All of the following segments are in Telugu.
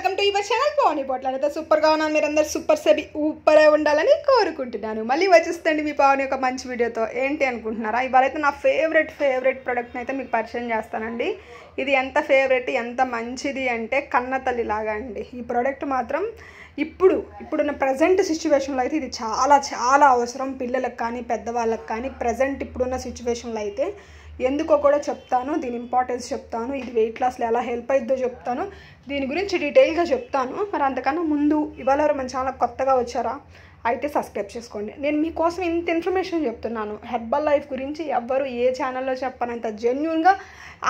వెల్కమ్ టు యువర్ ఛానల్ పవని పొట్లాలతో సూపర్గా ఉన్నాను. మీరందరూ సూపర్ ఉండాలని కోరుకుంటున్నాను. మళ్ళీ వచ్చేస్తండి మీ పవని ఒక మంచి వీడియోతో. ఏంటి అనుకుంటున్నారా, ఇవాళైతే నా ఫేవరెట్ ప్రోడక్ట్ని అయితే మీకు పరిచయం చేస్తానండి. ఇది ఎంత ఫేవరెట్ ఎంత మంచిది అంటే కన్న తల్లి లాగా అండి. ఈ ప్రోడక్ట్ మాత్రం ఇప్పుడున్న ప్రజెంట్ సిచ్యువేషన్లో అయితే ఇది చాలా అవసరం. పిల్లలకు కానీ పెద్దవాళ్ళకి కానీ ప్రజెంట్ ఇప్పుడున్న సిచ్యువేషన్లో అయితే ఎందుకో కూడా చెప్తాను, దీని ఇంపార్టెన్స్ చెప్తాను, ఇది వెయిట్ లాస్లో ఎలా హెల్ప్ అవుతుందో చెప్తాను, దీని గురించి డీటెయిల్గా చెప్తాను. మరి అంతకన్నా ముందు ఇవాళ మన ఛానల్ కొత్తగా వచ్చారా అయితే సబ్స్క్రైబ్ చేసుకోండి. నేను మీకోసం ఇంత ఇన్ఫర్మేషన్ చెప్తున్నాను. హెర్బల్ లైఫ్ గురించి ఎవ్వరు ఏ ఛానల్లో చెప్పనంత జెన్యూన్గా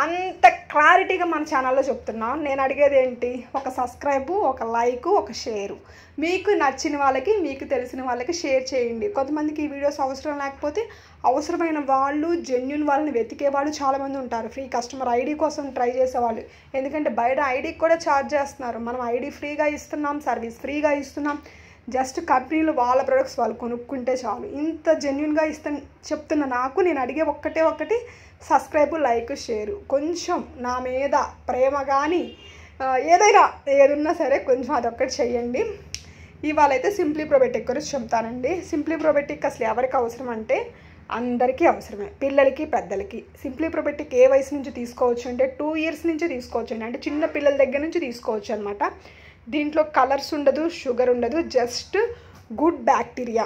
అంత క్లారిటీగా మన ఛానల్లో చెప్తున్నాను. నేను అడిగేది ఏంటి, ఒక సబ్స్క్రైబు, ఒక లైకు, ఒక షేరు. మీకు నచ్చిన వాళ్ళకి మీకు తెలిసిన వాళ్ళకి షేర్ చేయండి. కొంతమందికి ఈ వీడియోస్ అవసరం లేకపోతే అవసరమైన వాళ్ళు జెన్యూన్ వాళ్ళని వెతికే వాళ్ళు చాలామంది ఉంటారు. ఫ్రీ కస్టమర్ ఐడి కోసం ట్రై చేసేవాళ్ళు. ఎందుకంటే బయట ఐడికి కూడా ఛార్జ్ చేస్తున్నారు. మనం ఐడి ఫ్రీగా ఇస్తున్నాం, సర్వీస్ ఫ్రీగా ఇస్తున్నాం. జస్ట్ కంపెనీలు వాళ్ళ ప్రొడక్ట్స్ వాళ్ళు కొనుక్కుంటే చాలు. ఇంత జెన్యూన్గా చెప్తున్న నాకు నేను అడిగే ఒక్కటి సబ్స్క్రైబ్, లైక్, షేరు. కొంచెం నా మీద ప్రేమ కానీ ఏదున్నా సరే కొంచెం అదొక్కటి చెయ్యండి. ఇవాళ అయితే సింప్లీ ప్రోబయోటిక్ గురించి చెప్తానండి. సింప్లీ ప్రోబయోటిక్ అసలు ఎవరికి అవసరం అంటే అందరికీ అవసరమే, పిల్లలకి పెద్దలకి. సింప్లీ ప్రోబయోటిక్ ఏ వయసు నుంచి తీసుకోవచ్చు అంటే 2 years నుంచి తీసుకోవచ్చు అండి. అంటే చిన్న పిల్లల దగ్గర నుంచి తీసుకోవచ్చు అనమాట. దీంట్లో కలర్స్ ఉండదు, షుగర్ ఉండదు, జస్ట్ గుడ్ బ్యాక్టీరియా.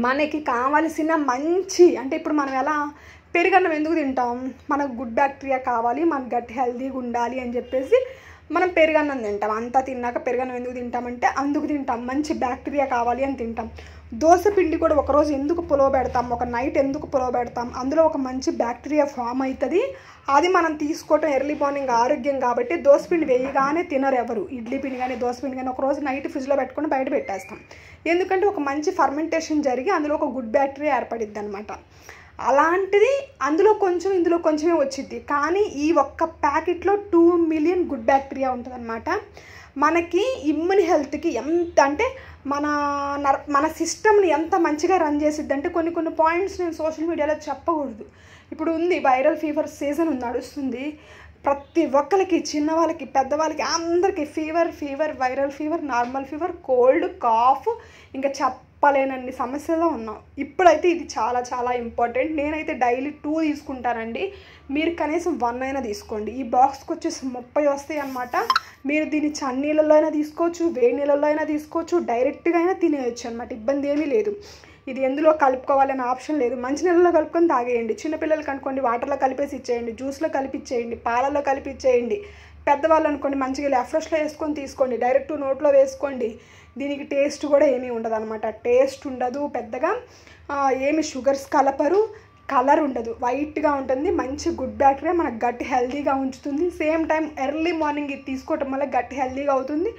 మనకి కావాల్సిన మంచి అంటే ఇప్పుడు మనం ఎలా పెరుగన్నం ఎందుకు తింటాం, మనకు గుడ్ బ్యాక్టీరియా కావాలి, మన గట్ హెల్తీగా ఉండాలి అని చెప్పేసి మనం పెరుగన్నం తింటాం. అంతా తిన్నాక పెరుగన్నం ఎందుకు తింటామంటే అందుకు తింటాం, మంచి బ్యాక్టీరియా కావాలి అని తింటాం. దోశ పిండి కూడా ఒకరోజు ఎందుకు పులవబెడతాం, ఒక నైట్ ఎందుకు పులవబెడతాం, అందులో ఒక మంచి బ్యాక్టీరియా ఫామ్ అవుతుంది. అది మనం తీసుకోవటం ఎర్లీ మార్నింగ్ ఆరోగ్యం కాబట్టి దోశ పిండి వేయగానే తినరు ఎవరు. ఇడ్లీ పిండి కానీ దోశ పిండి కానీ ఒకరోజు నైట్ ఫ్రిడ్జ్లో పెట్టుకుని బయట పెట్టేస్తాం. ఎందుకంటే ఒక మంచి ఫర్మెంటేషన్ జరిగి అందులో ఒక గుడ్ బ్యాక్టీరియా ఏర్పడిద్ది అనమాట. అలాంటిది అందులో కొంచెం ఇందులో కొంచెమే వచ్చింది. కానీ ఈ ఒక్క ప్యాకెట్లో 2 million గుడ్ బ్యాక్టీరియా ఉంటుంది అనమాట. మనకి ఇమ్యూన్ హెల్త్కి ఎంత అంటే మన సిస్టమ్ని ఎంత మంచిగా రన్ చేసిద్ది అంటే కొన్ని పాయింట్స్ నేను సోషల్ మీడియాలో చెప్పకూడదు. ఇప్పుడు ఉంది వైరల్ ఫీవర్ సీజన్ నడుస్తుంది. ప్రతి ఒక్కరికి, చిన్నవాళ్ళకి పెద్దవాళ్ళకి అందరికీ fever, viral fever, normal fever, cold, cough, ఇంకా చెప్పలేనన్ని సమస్యల్లో ఉన్నాం. ఇప్పుడైతే ఇది చాలా ఇంపార్టెంట్. నేనైతే డైలీ 2 తీసుకుంటానండి. మీరు కనీసం 1 అయినా తీసుకోండి. ఈ బాక్స్కి వచ్చేసి 30 వస్తాయి అన్నమాట. మీరు దీన్ని చన్నీళ్ళలో అయినా తీసుకోవచ్చు, వేడి నీళ్ళలో అయినా తీసుకోవచ్చు, డైరెక్ట్గా అయినా తినేయచ్చు అనమాట. ఇబ్బంది ఏమీ లేదు. ఇది ఎందులో కలుపుకోవాలనే ఆప్షన్ లేదు. మంచినీళ్ళలో కలుపుకొని తాగేయండి. చిన్నపిల్లలకి అనుకోండి వాటర్లో కలిపేసి ఇచ్చేయండి, జ్యూస్లో కలిపి ఇచ్చేయండి, పాలల్లో కలిపి ఇచ్చేయండి. పెద్దవాళ్ళు అనుకోండి మంచిగా ఎఫ్రెష్లో వేసుకొని తీసుకోండి, డైరెక్ట్ నోట్లో వేసుకోండి. దీనికి టేస్ట్ కూడా ఏమీ ఉండదు అనమాట. టేస్ట్ ఉండదు పెద్దగా, ఏమి షుగర్స్ కలపరు, కలర్ ఉండదు, వైట్గా ఉంటుంది. మంచి గుడ్ బ్యాక్టీరియా మన గట్ హెల్తీగా ఉంచుతుంది. సేమ్ టైం ఎర్లీ మార్నింగ్ ఇది తీసుకోవటం వల్ల గట్ హెల్తీగా అవుతుంది.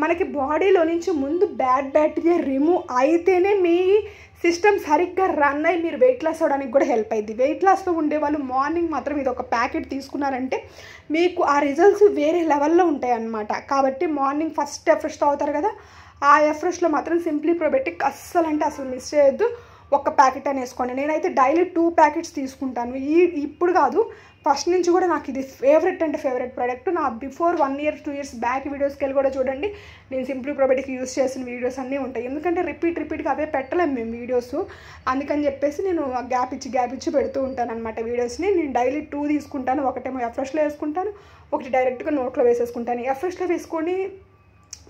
మనకి బాడీలో నుంచి ముందు బ్యాడ్ బ్యాక్టీరియా రిమూవ్ అయితేనే మీ సిస్టమ్ సరిగ్గా రన్ అయ్యి మీరు వెయిట్ లాస్ అవ్వడానికి కూడా హెల్ప్ అయ్యింది. వెయిట్ లాస్లో ఉండేవాళ్ళు మార్నింగ్ మాత్రం ఇది ఒక ప్యాకెట్ తీసుకున్నారంటే మీకు ఆ రిజల్ట్స్ వేరే లెవెల్లో ఉంటాయి అన్నమాట. కాబట్టి మార్నింగ్ ఫస్ట్ ఎఫ్రెష్ అవుతారు కదా, ఆ ఎఫ్రెష్లో మాత్రం సింప్లీ ప్రోబయోటిక్ అస్సలు మిస్ చేయొద్దు. ఒక ప్యాకెట్ అని వేసుకోండి. నేనైతే డైలీ 2 ప్యాకెట్స్ తీసుకుంటాను. ఇప్పుడు కాదు, ఫస్ట్ నుంచి కూడా నాకు ఇది ఫేవరెట్ ప్రోడక్ట్. నా బిఫోర్ 1 year 2 years బ్యాక్ వీడియోస్కి వెళ్ళి కూడా చూడండి. నేను సింప్లీ ప్రోబయోటిక్ యూస్ చేసిన వీడియోస్ అన్నీ ఉంటాయి. ఎందుకంటే రిపీట్గా అవే పెట్టలేము మేము వీడియోస్. అందుకని చెప్పేసి నేను గ్యాప్ ఇచ్చి పెడుతూ ఉంటాను అనమాట వీడియోస్ని. నేను డైలీ 2 తీసుకుంటాను. ఒకటేమో ఎఫ్రెష్లో వేసుకుంటాను, ఒకటి డైరెక్ట్గా నోట్లో వేసేసుకుంటాను. ఎఫ్రెష్లో వేసుకొని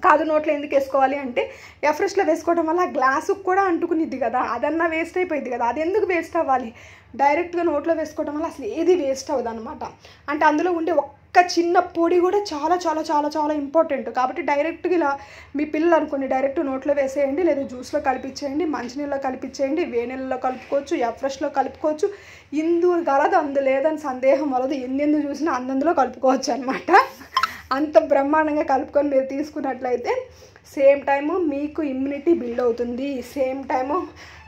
కాదు నోట్లో ఎందుకు వేసుకోవాలి అంటే ఎఫ్రెష్లో వేసుకోవడం వల్ల గ్లాసుకు కూడా అంటుకునిద్ది కదా, అదన్నా వేస్ట్ అయిపోయింది కదా. అది ఎందుకు వేస్ట్ అవ్వాలి, డైరెక్ట్గా నోట్లో వేసుకోవడం వల్ల అసలు ఏది వేస్ట్ అవ్వదు అనమాట. అంటే అందులో ఉండే ఒక్క చిన్న పొడి కూడా చాలా ఇంపార్టెంట్. కాబట్టి డైరెక్ట్గా ఇలా మీ పిల్లలు అనుకోండి డైరెక్ట్ నోట్లో వేసేయండి, లేదా జ్యూస్లో కలిపించేయండి, మంచినీళ్ళలో కలిపించేయండి, వేనీళ్ళలో కలుపుకోవచ్చు, ఎఫ్రెష్లో కలుపుకోవచ్చు. ఇందు గలదు అందు లేదని సందేహం వలదు. ఎన్నెందు చూసినా అందందులో కలుపుకోవచ్చు అనమాట. అంత బ్రహ్మాండంగా కలుపుకొని మీరు తీసుకున్నట్లయితే సేమ్ టైము మీకు ఇమ్యూనిటీ బిల్డ్ అవుతుంది. సేమ్ టైము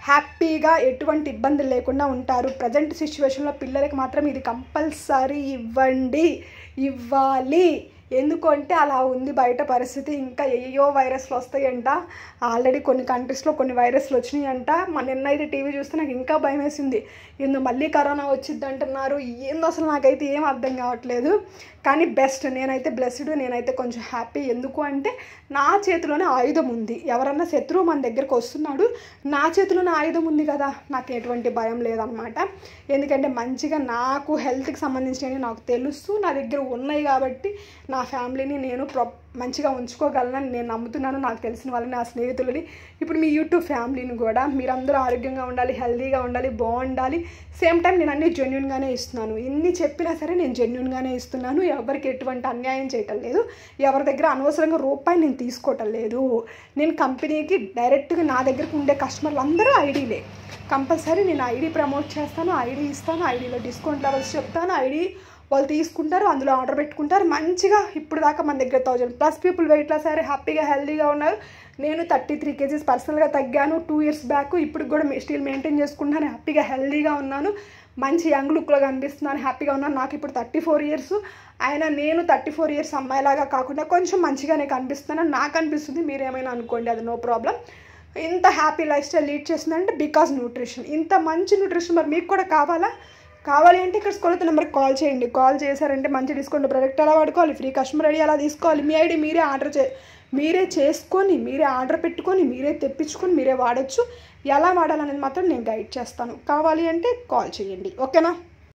హ్యాపీగా ఎటువంటి ఇబ్బందులు లేకుండా ఉంటారు. ప్రజెంట్ సిచ్యువేషన్లో పిల్లలకి మాత్రం ఇది కంపల్సరీ ఇవ్వాలి. ఎందుకంటే అలా ఉంది బయట పరిస్థితి. ఇంకా ఏయో వైరస్లు వస్తాయంట. ఆల్రెడీ కొన్ని కంట్రీస్లో కొన్ని వైరస్లు వచ్చినాయంట. నిన్నైతే టీవీ చూస్తే నాకు ఇంకా భయం వేసింది. ఏందో మళ్ళీ కరోనా వచ్చింది అంటున్నారు. ఏందో అసలు నాకైతే ఏం అర్థం కావట్లేదు. కానీ బెస్ట్, నేనైతే బ్లెస్డ్, నేనైతే కొంచెం హ్యాపీ. ఎందుకు అంటే నా చేతిలోనే ఆయుధం ఉంది. ఎవరన్నా శత్రువు మన దగ్గరకు వస్తున్నాడు, నా చేతిలోనే ఆయుధం ఉంది కదా, నాకు ఎటువంటి భయం లేదనమాట. ఎందుకంటే మంచిగా నాకు హెల్త్కి సంబంధించినవి నాకు తెలుసు, నా దగ్గర ఉన్నాయి కాబట్టి నా ఫ్యామిలీని నేను మంచిగా ఉంచుకోగలనని నేను నమ్ముతున్నాను. నాకు తెలిసిన వాళ్ళని, నా స్నేహితులని, ఇప్పుడు మీ యూట్యూబ్ ఫ్యామిలీని కూడా మీరందరూ ఆరోగ్యంగా ఉండాలి, హెల్తీగా ఉండాలి, బాగుండాలి. సేమ్ టైం నేను అన్నీ జెన్యూన్గానే ఇస్తున్నాను. ఇన్ని చెప్పినా సరే నేను జెన్యూన్గానే ఇస్తున్నాను. ఎవరికి ఎటువంటి అన్యాయం చేయటం లేదు, ఎవరి దగ్గర అనవసరంగా రూపాయి నేను తీసుకోవటం లేదు. నేను కంపెనీకి డైరెక్ట్గా నా దగ్గరకు ఉండే కస్టమర్లు అందరూ ఐడీలే. కంపల్సరీ నేను ఐడి ప్రమోట్ చేస్తాను, ఐడి ఇస్తాను, ఐడీలో డిస్కౌంట్ లెవెల్స్ చెప్తాను, ఐడి వాళ్ళు తీసుకుంటారు, అందులో ఆర్డర్ పెట్టుకుంటారు. మంచిగా ఇప్పుడు దాకా మన దగ్గర 1000+ పీపుల్ వెయిట్ లాస్ అయ్యారు, హ్యాపీగా హెల్తీగా ఉన్నారు. నేను 33 kgs పర్సనల్గా తగ్గాను 2 years బ్యాక్. ఇప్పుడు కూడా స్టిల్ మెయింటైన్ చేసుకుంటాను, హ్యాపీగా హెల్తీగా ఉన్నాను, మంచి యంగ్ లుక్లో కనిపిస్తున్నాను, హ్యాపీగా ఉన్నాను. నాకు ఇప్పుడు 34 years. అయినా నేను 34 years అమ్మాయిలాగా కాకుండా కొంచెం మంచిగానే కనిపిస్తున్నాను, నాకు అనిపిస్తుంది. మీరేమైనా అనుకోండి, అది నో ప్రాబ్లం. ఇంత హ్యాపీ లైఫ్ స్టైల్ లీడ్ చేస్తుందంటే బికాజ్ న్యూట్రిషన్. ఇంత మంచి న్యూట్రిషన్ మరి మీకు కూడా కావాలి అంటే ఇక్కడ స్కూల్ నెంబర్కి కాల్ చేయండి. కాల్ చేశారంటే మంచి డిస్కౌంట్ ప్రోడక్ట్ ఎలా వాడుకోవాలి, ఫ్రీ కస్టమర్ ఐడి ఎలా తీసుకోవాలి, మీ ఐడి మీరే చేసుకొని, మీరే ఆర్డర్ పెట్టుకొని, మీరే తెప్పించుకొని, మీరే వాడచ్చు. ఎలా వాడాలనేది మాత్రం నేను గైడ్ చేస్తాను. కావాలి అంటే కాల్ చేయండి, ఓకేనా?